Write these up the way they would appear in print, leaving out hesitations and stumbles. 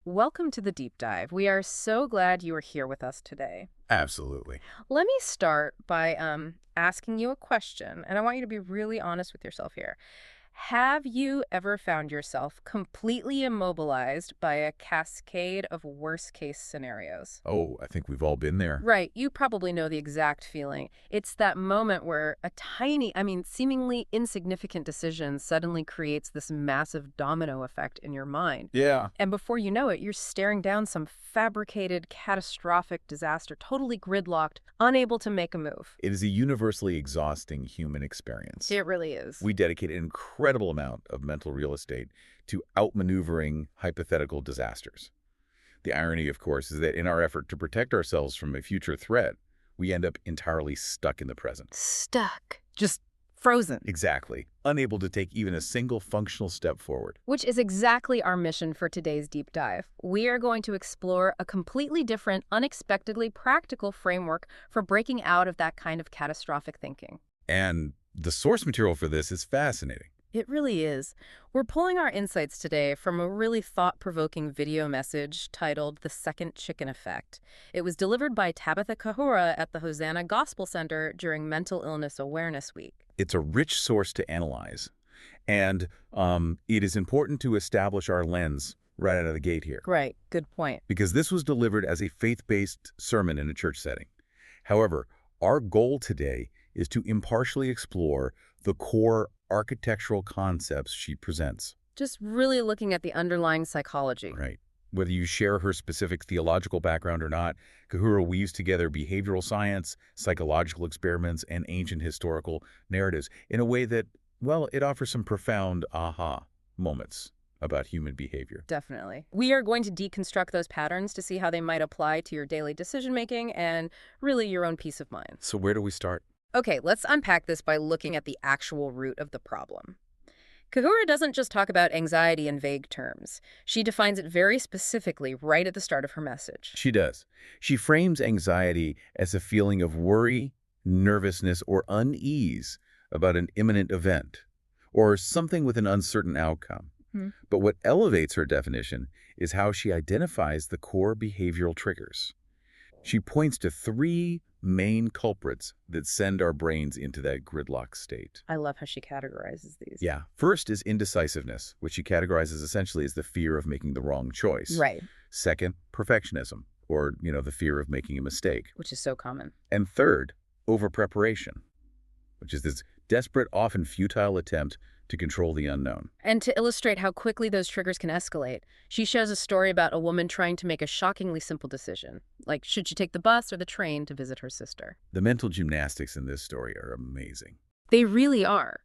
Welcome to the deep dive. We are so glad you are here with us today. Absolutely. Let me start by asking you a question, and I want you to be really honest with yourself here. Have you ever found yourself completely immobilized by a cascade of worst-case scenarios? Oh, I think we've all been there. Right, you probably know the exact feeling. It's that moment where a seemingly insignificant decision suddenly creates this massive domino effect in your mind. Yeah. And before you know it, you're staring down some fabricated, catastrophic disaster, totally gridlocked, unable to make a move. It is a universally exhausting human experience. It really is. We dedicate an incredible amount of mental real estate to outmaneuvering hypothetical disasters. The irony, of course, is that in our effort to protect ourselves from a future threat, we end up entirely stuck in the present. Stuck. Just frozen. Exactly. Unable to take even a single functional step forward. Which is exactly our mission for today's deep dive. We are going to explore a completely different, unexpectedly practical framework for breaking out of that kind of catastrophic thinking. And the source material for this is fascinating. It really is. We're pulling our insights today from a really thought-provoking video message titled The Second Chicken Effect. It was delivered by Tabitha Kahura at the Hosanna Gospel Center during Mental Illness Awareness Week. It's a rich source to analyze, and it is important to establish our lens right out of the gate here, Right, good point. because this was delivered as a faith-based sermon in a church setting. However, our goal today is to impartially explore the core architectural concepts she presents. Just really looking at the underlying psychology. Right. Whether you share her specific theological background or not, Kahura weaves together behavioral science, psychological experiments, and ancient historical narratives in a way that, well, it offers some profound aha moments about human behavior. Definitely. We are going to deconstruct those patterns to see how they might apply to your daily decision-making and really your own peace of mind. So where do we start? Okay, let's unpack this by looking at the actual root of the problem. Kahura doesn't just talk about anxiety in vague terms. She defines it very specifically right at the start of her message. She does. She frames anxiety as a feeling of worry, nervousness, or unease about an imminent event, or something with an uncertain outcome. But what elevates her definition is how she identifies the core behavioral triggers. She points to three main culprits that send our brains into that gridlock state. I love how she categorizes these. Yeah. First is indecisiveness, which she categorizes essentially as the fear of making the wrong choice. Right, Second, perfectionism, or, the fear of making a mistake. which is so common. And third, overpreparation, which is this desperate, often futile attempt to control the unknown. And to illustrate how quickly those triggers can escalate, she shares a story about a woman trying to make a shockingly simple decision, like should she take the bus or the train to visit her sister. The mental gymnastics in this story are amazing. They really are.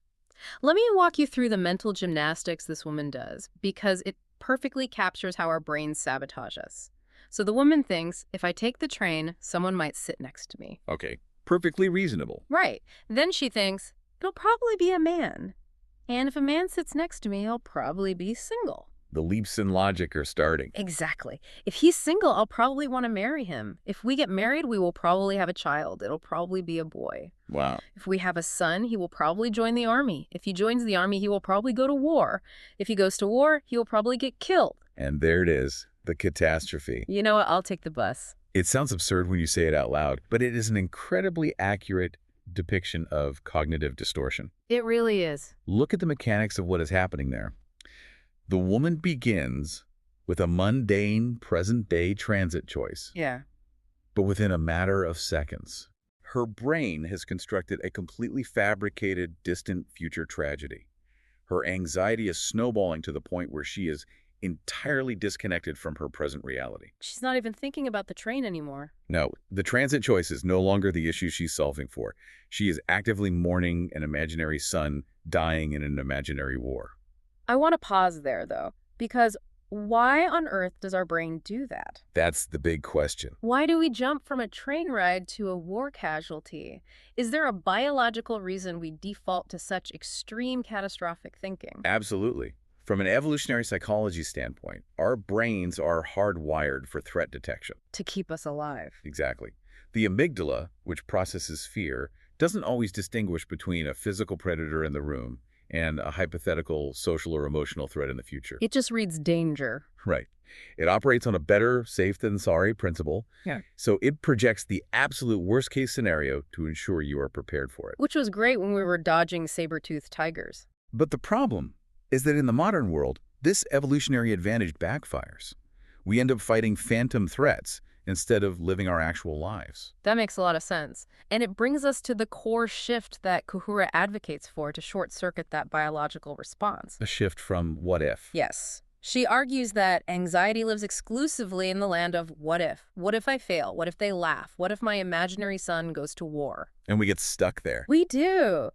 Let me walk you through the mental gymnastics this woman does, because it perfectly captures how our brains sabotage us. So the woman thinks, if I take the train, someone might sit next to me. Okay, perfectly reasonable. Right. Then she thinks, it'll probably be a man. And if a man sits next to me, he'll probably be single. The leaps in logic are starting. Exactly. If he's single, I'll probably want to marry him. If we get married, we will probably have a child. It'll probably be a boy. Wow. If we have a son, he will probably join the army. If he joins the army, he will probably go to war. If he goes to war, he will probably get killed. And there it is, the catastrophe. You know what? I'll take the bus. It sounds absurd when you say it out loud, but it is an incredibly accurate depiction of cognitive distortion. It really is. Look at the mechanics of what is happening there. The woman begins with a mundane present-day transit choice, Yeah. but within a matter of seconds, her brain has constructed a completely fabricated, distant future tragedy. Her anxiety is snowballing to the point where she is entirely disconnected from her present reality. She's not even thinking about the train anymore. No, the transit choice is no longer the issue she's solving for. She is actively mourning an imaginary son dying in an imaginary war. I want to pause there, though, because why on earth does our brain do that? That's the big question. Why do we jump from a train ride to a war casualty? Is there a biological reason we default to such extreme catastrophic thinking? Absolutely. From an evolutionary psychology standpoint, our brains are hardwired for threat detection. To keep us alive. Exactly. The amygdala, which processes fear, doesn't always distinguish between a physical predator in the room and a hypothetical social or emotional threat in the future. It just reads danger. Right. It operates on a better safe than sorry principle. Yeah. So it projects the absolute worst case scenario to ensure you are prepared for it. Which was great when we were dodging saber-toothed tigers. But the problem is that in the modern world, this evolutionary advantage backfires. We end up fighting phantom threats instead of living our actual lives. That makes a lot of sense. And it brings us to the core shift that Kahura advocates for to short-circuit that biological response. A shift from what if. Yes. She argues that anxiety lives exclusively in the land of what if. What if I fail? What if they laugh? What if my imaginary son goes to war? And we get stuck there. We do.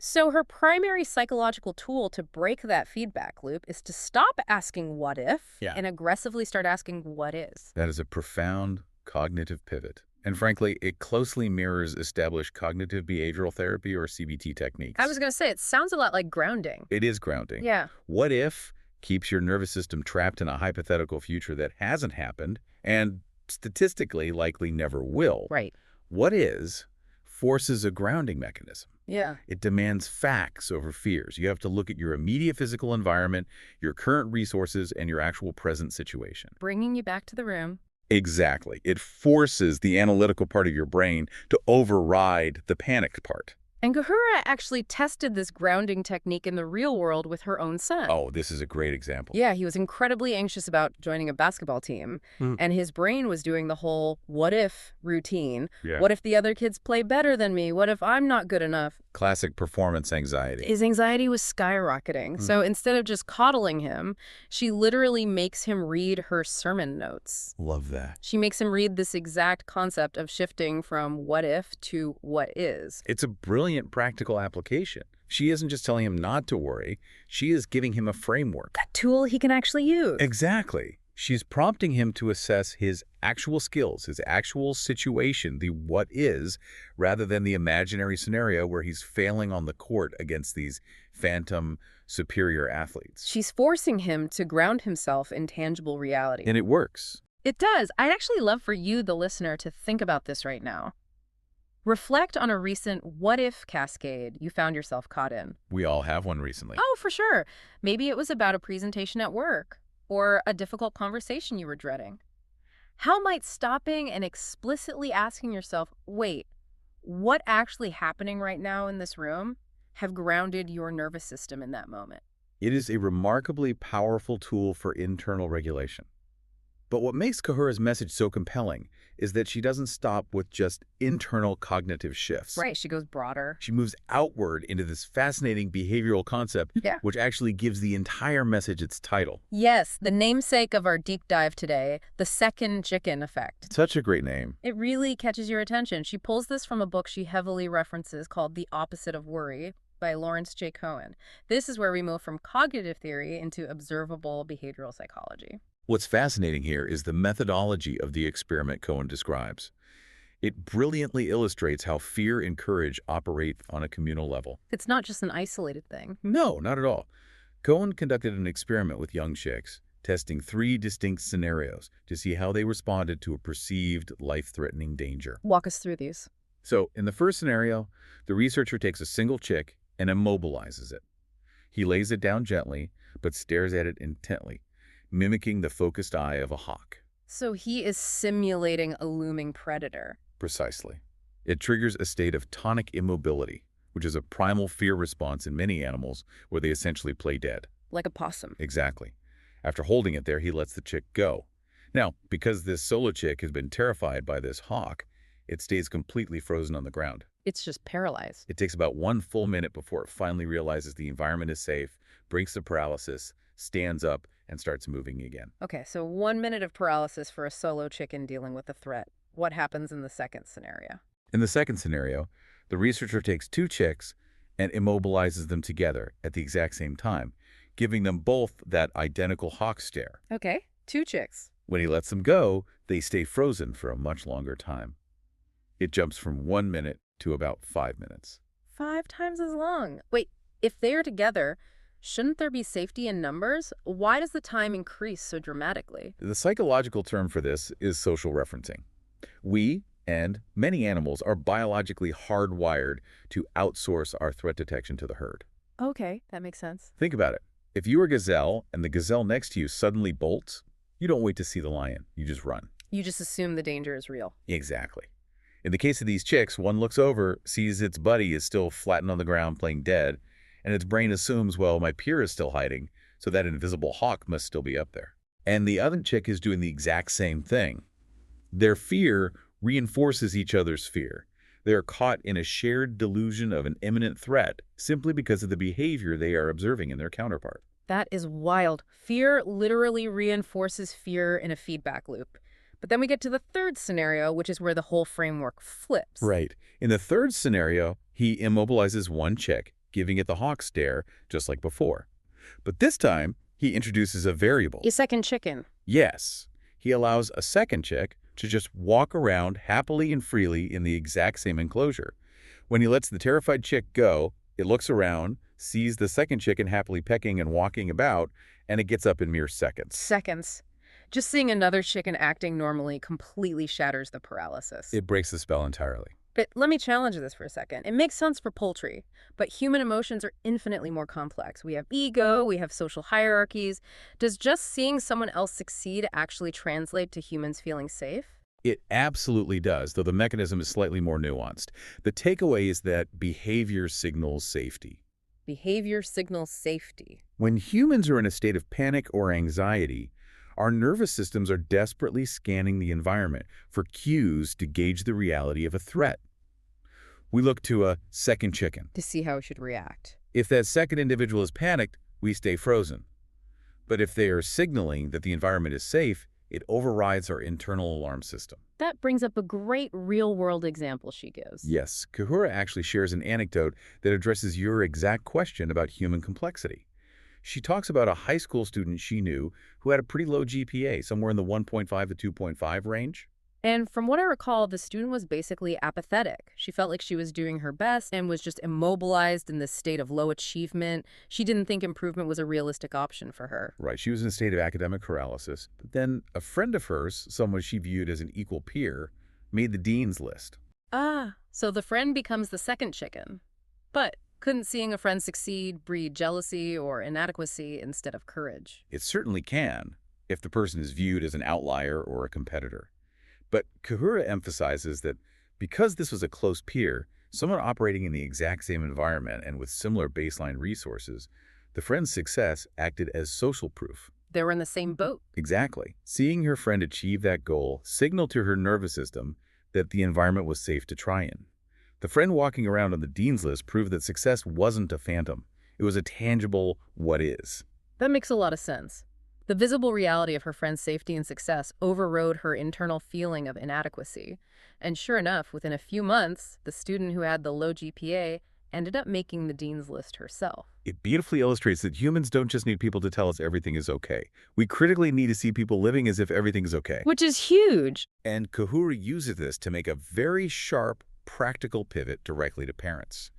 So her primary psychological tool to break that feedback loop is to stop asking what if and aggressively start asking what is. That is a profound cognitive pivot. And frankly, it closely mirrors established cognitive behavioral therapy or CBT techniques. I was going to say, it sounds a lot like grounding. It is grounding. Yeah. What if keeps your nervous system trapped in a hypothetical future that hasn't happened and statistically likely never will. Right. What is forces a grounding mechanism. Yeah. It demands facts over fears. You have to look at your immediate physical environment, your current resources, and your actual present situation. Bringing you back to the room. Exactly. It forces the analytical part of your brain to override the panicked part. And Kahura actually tested this grounding technique in the real world with her own son. Oh, this is a great example. Yeah, he was incredibly anxious about joining a basketball team. And his brain was doing the whole what if routine. Yeah. What if the other kids play better than me? What if I'm not good enough? Classic performance anxiety. His anxiety was skyrocketing. So instead of just coddling him, she literally makes him read her sermon notes. Love that. She makes him read this exact concept of shifting from what if to what is. It's a brilliant practical application. She isn't just telling him not to worry, she is giving him a framework. A tool he can actually use. Exactly. She's prompting him to assess his actual skills, his actual situation, the what is, rather than the imaginary scenario where he's failing on the court against these phantom superior athletes. She's forcing him to ground himself in tangible reality. And it works. It does. I'd actually love for you, the listener, to think about this right now. Reflect on a recent what-if cascade you found yourself caught in. We all have one recently. Oh, for sure. Maybe it was about a presentation at work or a difficult conversation you were dreading. How might stopping and explicitly asking yourself, wait, what actually happening right now in this room, have grounded your nervous system in that moment? It is a remarkably powerful tool for internal regulation. But what makes Kahura's message so compelling is that she doesn't stop with just internal cognitive shifts. Right, she goes broader. She moves outward into this fascinating behavioral concept, which actually gives the entire message its title. Yes, the namesake of our deep dive today, the second chicken effect. Such a great name. It really catches your attention. She pulls this from a book she heavily references called The Opposite of Worry by Lawrence J. Cohen. This is where we move from cognitive theory into observable behavioral psychology. What's fascinating here is the methodology of the experiment Cohen describes. It brilliantly illustrates how fear and courage operate on a communal level. It's not just an isolated thing. No, not at all. Cohen conducted an experiment with young chicks, testing 3 distinct scenarios to see how they responded to a perceived life-threatening danger. Walk us through these. So, in the first scenario, the researcher takes a single chick and immobilizes it. He lays it down gently, but stares at it intently, mimicking the focused eye of a hawk. So he is simulating a looming predator. Precisely. It triggers a state of tonic immobility, which is a primal fear response in many animals where they essentially play dead. Like a possum. Exactly. After holding it there, he lets the chick go. Now, because this solo chick has been terrified by this hawk, it stays completely frozen on the ground. It's just paralyzed. It takes about 1 full minute before it finally realizes the environment is safe, breaks the paralysis, stands up, and starts moving again. Okay, so 1 minute of paralysis for a solo chicken dealing with a threat. What happens in the second scenario? In the second scenario, the researcher takes 2 chicks and immobilizes them together at the exact same time, giving them both that identical hawk stare. Okay, 2 chicks. When he lets them go, they stay frozen for a much longer time. It jumps from 1 minute to about 5 minutes. 5 times as long. Wait, if they're together, shouldn't there be safety in numbers? Why does the time increase so dramatically? The psychological term for this is social referencing. We, and many animals, are biologically hardwired to outsource our threat detection to the herd. Okay, that makes sense. Think about it. If you were a gazelle and the gazelle next to you suddenly bolts, you don't wait to see the lion. You just run. You just assume the danger is real. Exactly. In the case of these chicks, one looks over, sees its buddy is still flattened on the ground playing dead, and its brain assumes, well, my peer is still hiding, so that invisible hawk must still be up there. And the other chick is doing the exact same thing. Their fear reinforces each other's fear. They are caught in a shared delusion of an imminent threat simply because of the behavior they are observing in their counterpart. That is wild. Fear literally reinforces fear in a feedback loop. But then we get to the third scenario, which is where the whole framework flips. Right. In the third scenario, he immobilizes one chick, giving it the hawk stare, just like before. But this time, he introduces a variable. A second chicken. Yes. He allows a second chick to just walk around happily and freely in the exact same enclosure. When he lets the terrified chick go, it looks around, sees the second chicken happily pecking and walking about, and it gets up in mere seconds. Seconds. Just seeing another chicken acting normally completely shatters the paralysis. It breaks the spell entirely. But let me challenge this for a second. It makes sense for poultry, but human emotions are infinitely more complex. We have ego, we have social hierarchies. Does just seeing someone else succeed actually translate to humans feeling safe? It absolutely does, though the mechanism is slightly more nuanced. The takeaway is that behavior signals safety. Behavior signals safety. When humans are in a state of panic or anxiety, our nervous systems are desperately scanning the environment for cues to gauge the reality of a threat. We look to a second chicken. To see how we should react. If that second individual is panicked, we stay frozen. But if they are signaling that the environment is safe, it overrides our internal alarm system. That brings up a great real-world example she gives. Yes, Kahura actually shares an anecdote that addresses your exact question about human complexity. She talks about a high school student she knew who had a pretty low GPA, somewhere in the 1.5 to 2.5 range. And from what I recall, the student was basically apathetic. She felt like she was doing her best and was just immobilized in this state of low achievement. She didn't think improvement was a realistic option for her. Right, she was in a state of academic paralysis. But then a friend of hers, someone she viewed as an equal peer, made the dean's list. Ah, so the friend becomes the second chicken. But couldn't seeing a friend succeed breed jealousy or inadequacy instead of courage? It certainly can, if the person is viewed as an outlier or a competitor. But Kahura emphasizes that because this was a close peer, someone operating in the exact same environment and with similar baseline resources, the friend's success acted as social proof. They were in the same boat. Exactly. Seeing her friend achieve that goal signaled to her nervous system that the environment was safe to try in. The friend walking around on the dean's list proved that success wasn't a phantom. It was a tangible what is. That makes a lot of sense. The visible reality of her friend's safety and success overrode her internal feeling of inadequacy. And sure enough, within a few months, the student who had the low GPA ended up making the dean's list herself. It beautifully illustrates that humans don't just need people to tell us everything is okay. We critically need to see people living as if everything is okay. Which is huge. And Kahura uses this to make a very sharp, practical pivot directly to parents.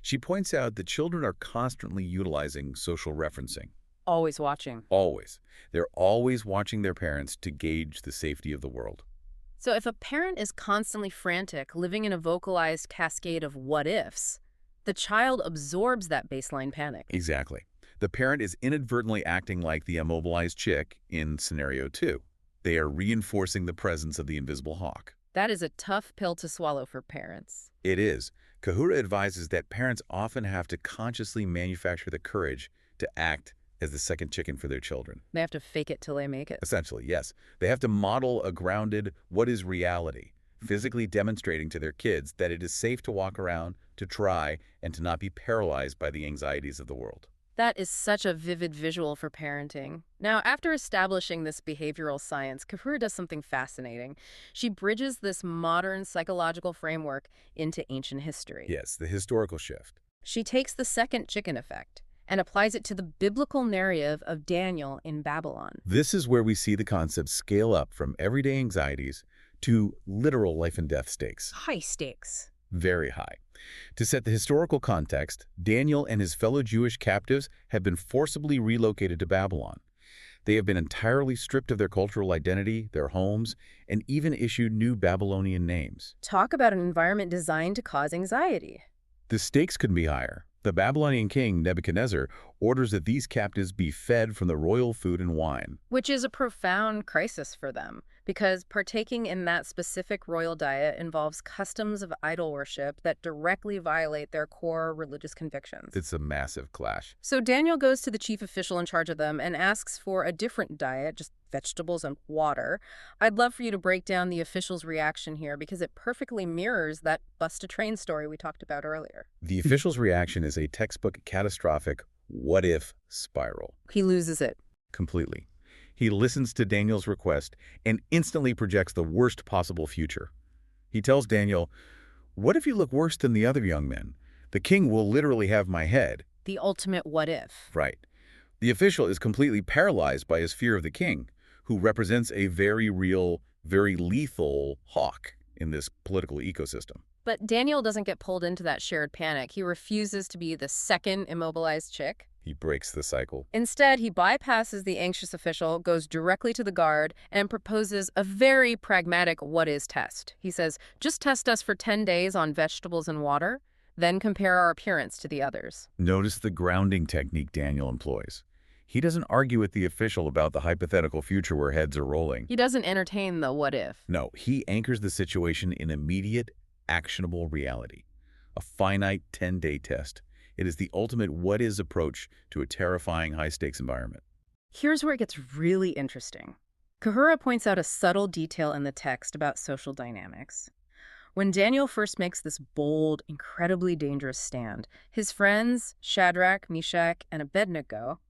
She points out that children are constantly utilizing social referencing. Always watching. Always. They're always watching their parents to gauge the safety of the world. So if a parent is constantly frantic, living in a vocalized cascade of what-ifs, the child absorbs that baseline panic. Exactly. The parent is inadvertently acting like the immobilized chick in scenario 2. They are reinforcing the presence of the invisible hawk. That is a tough pill to swallow for parents. It is. Kahura advises that parents often have to consciously manufacture the courage to act as the second chicken for their children. They have to fake it till they make it. Essentially, yes. They have to model a grounded, what is reality, physically demonstrating to their kids that it is safe to walk around, to try, and to not be paralyzed by the anxieties of the world. That is such a vivid visual for parenting. Now, after establishing this behavioral science, Kahura does something fascinating. She bridges this modern psychological framework into ancient history. Yes, the historical shift. She takes the second chicken effect and applies it to the biblical narrative of Daniel in Babylon. This is where we see the concept scale up from everyday anxieties to literal life and death stakes. High stakes. Very high. To set the historical context, Daniel and his fellow Jewish captives have been forcibly relocated to Babylon. They have been entirely stripped of their cultural identity, their homes, and even issued new Babylonian names. Talk about an environment designed to cause anxiety. The stakes couldn't be higher. The Babylonian king, Nebuchadnezzar, orders that these captives be fed from the royal food and wine. Which is a profound crisis for them, because partaking in that specific royal diet involves customs of idol worship that directly violate their core religious convictions. It's a massive clash. So Daniel goes to the chief official in charge of them and asks for a different diet, just vegetables and water. I'd love for you to break down the official's reaction here because it perfectly mirrors that bust-a-train story we talked about earlier. The official's reaction is a textbook catastrophic what-if spiral. He loses it. Completely. He listens to Daniel's request and instantly projects the worst possible future. He tells Daniel, "What if you look worse than the other young men? The king will literally have my head." The ultimate what if. Right. The official is completely paralyzed by his fear of the king, who represents a very real, very lethal hawk in this political ecosystem. But Daniel doesn't get pulled into that shared panic. He refuses to be the second immobilized chick. He breaks the cycle. Instead, he bypasses the anxious official, goes directly to the guard, and proposes a very pragmatic what-is test. He says, just test us for 10 days on vegetables and water, then compare our appearance to the others. Notice the grounding technique Daniel employs. He doesn't argue with the official about the hypothetical future where heads are rolling. He doesn't entertain the what-if. No, he anchors the situation in immediate, actionable reality. A finite 10-day test. It is the ultimate what-is approach to a terrifying high-stakes environment. Here's where it gets really interesting. Kahura points out a subtle detail in the text about social dynamics. When Daniel first makes this bold, incredibly dangerous stand, his friends, Shadrach, Meshach, and Abednego,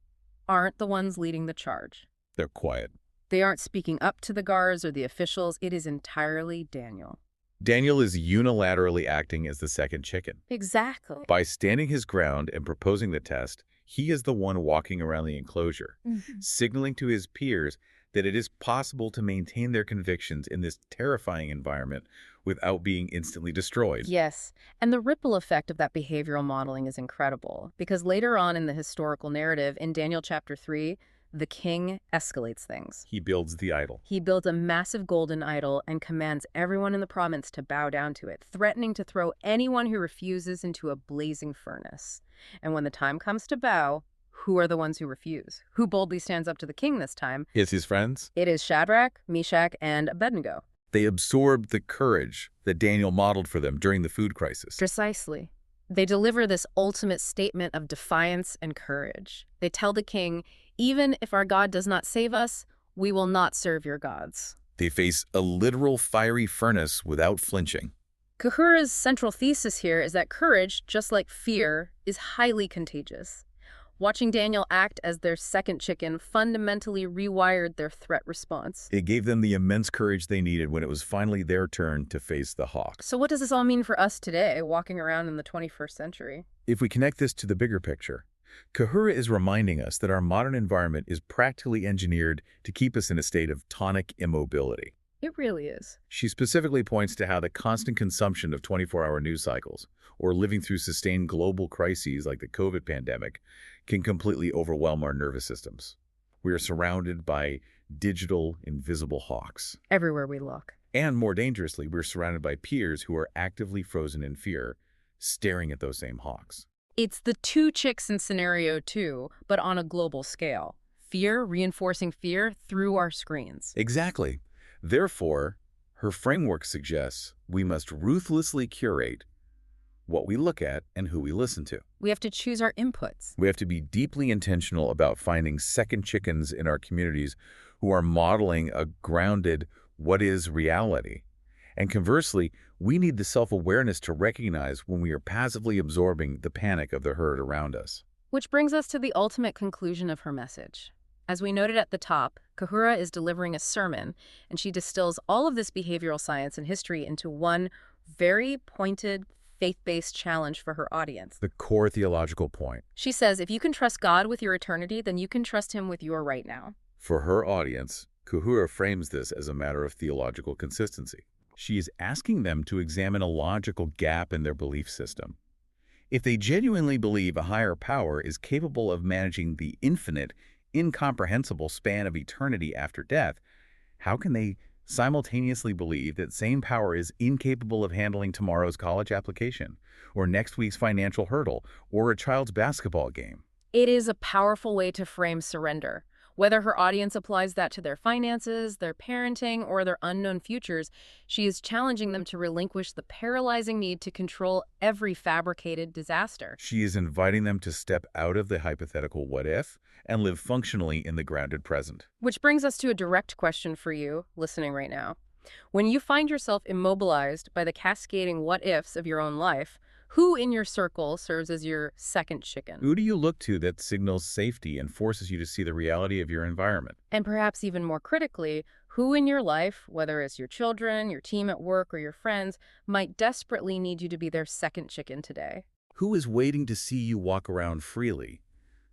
aren't the ones leading the charge. They're quiet. They aren't speaking up to the guards or the officials. It is entirely Daniel. Daniel is unilaterally acting as the second chicken. Exactly. By standing his ground and proposing the test, he is the one walking around the enclosure, signaling to his peers that it is possible to maintain their convictions in this terrifying environment without being instantly destroyed. Yes, and the ripple effect of that behavioral modeling is incredible, because later on in the historical narrative, in Daniel chapter 3, the king escalates things. He builds the idol. He builds a massive golden idol and commands everyone in the province to bow down to it, threatening to throw anyone who refuses into a blazing furnace. And when the time comes to bow, who are the ones who refuse? Who boldly stands up to the king this time? Is his friends? It is Shadrach, Meshach, and Abednego. They absorb the courage that Daniel modeled for them during the food crisis. Precisely. They deliver this ultimate statement of defiance and courage. They tell the king, even if our God does not save us, we will not serve your gods. They face a literal fiery furnace without flinching. Kahura's central thesis here is that courage, just like fear, is highly contagious. Watching Daniel act as their second chicken fundamentally rewired their threat response. It gave them the immense courage they needed when it was finally their turn to face the hawk. So what does this all mean for us today, walking around in the 21st century? If we connect this to the bigger picture, Kahura is reminding us that our modern environment is practically engineered to keep us in a state of tonic immobility. It really is. She specifically points to how the constant consumption of 24-hour news cycles, or living through sustained global crises like the COVID pandemic, can completely overwhelm our nervous systems. We are surrounded by digital, invisible hawks. Everywhere we look. And more dangerously, we're surrounded by peers who are actively frozen in fear, staring at those same hawks. It's the two chicks in scenario 2, but on a global scale. Fear reinforcing fear through our screens. Exactly. Therefore, her framework suggests we must ruthlessly curate what we look at and who we listen to. We have to choose our inputs. We have to be deeply intentional about finding second chickens in our communities who are modeling a grounded what is reality. And conversely, we need the self-awareness to recognize when we are passively absorbing the panic of the herd around us. Which brings us to the ultimate conclusion of her message. As we noted at the top, Kahura is delivering a sermon, and she distills all of this behavioral science and history into one very pointed, faith-based challenge for her audience. The core theological point. She says, if you can trust God with your eternity, then you can trust him with your right now. For her audience, Kahura frames this as a matter of theological consistency. She is asking them to examine a logical gap in their belief system. If they genuinely believe a higher power is capable of managing the infinite, incomprehensible span of eternity after death, how can they simultaneously believe that same power is incapable of handling tomorrow's college application, or next week's financial hurdle, or a child's basketball game. It is a powerful way to frame surrender. Whether her audience applies that to their finances, their parenting, or their unknown futures, she is challenging them to relinquish the paralyzing need to control every fabricated disaster. She is inviting them to step out of the hypothetical what if and live functionally in the grounded present. Which brings us to a direct question for you, listening right now. When you find yourself immobilized by the cascading what-ifs of your own life, who in your circle serves as your second chicken? Who do you look to that signals safety and forces you to see the reality of your environment? And perhaps even more critically, who in your life, whether it's your children, your team at work, or your friends, might desperately need you to be their second chicken today? Who is waiting to see you walk around freely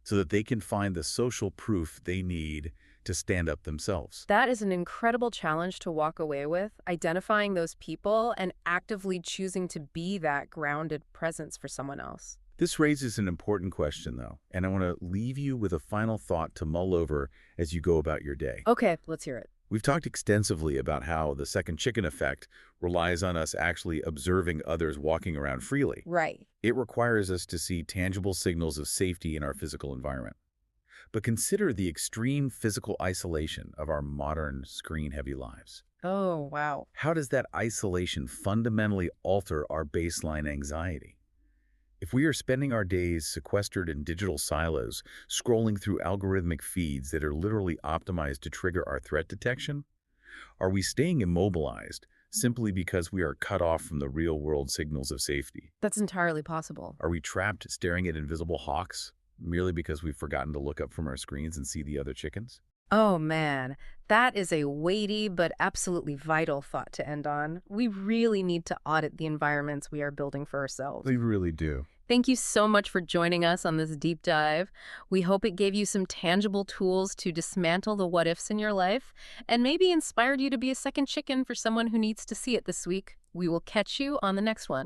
so that they can find the social proof they need to stand up themselves? That is an incredible challenge to walk away with, identifying those people and actively choosing to be that grounded presence for someone else. This raises an important question, though, and I want to leave you with a final thought to mull over as you go about your day. Okay, let's hear it. We've talked extensively about how the second chicken effect relies on us actually observing others walking around freely. Right. It requires us to see tangible signals of safety in our physical environment. But consider the extreme physical isolation of our modern screen-heavy lives. Oh, wow. How does that isolation fundamentally alter our baseline anxiety? If we are spending our days sequestered in digital silos, scrolling through algorithmic feeds that are literally optimized to trigger our threat detection, are we staying immobilized simply because we are cut off from the real-world signals of safety? That's entirely possible. Are we trapped staring at invisible hawks merely because we've forgotten to look up from our screens and see the other chickens? Oh man, that is a weighty but absolutely vital thought to end on. We really need to audit the environments we are building for ourselves. We really do. Thank you so much for joining us on this deep dive. We hope it gave you some tangible tools to dismantle the what-ifs in your life and maybe inspired you to be a second chicken for someone who needs to see it this week. We will catch you on the next one.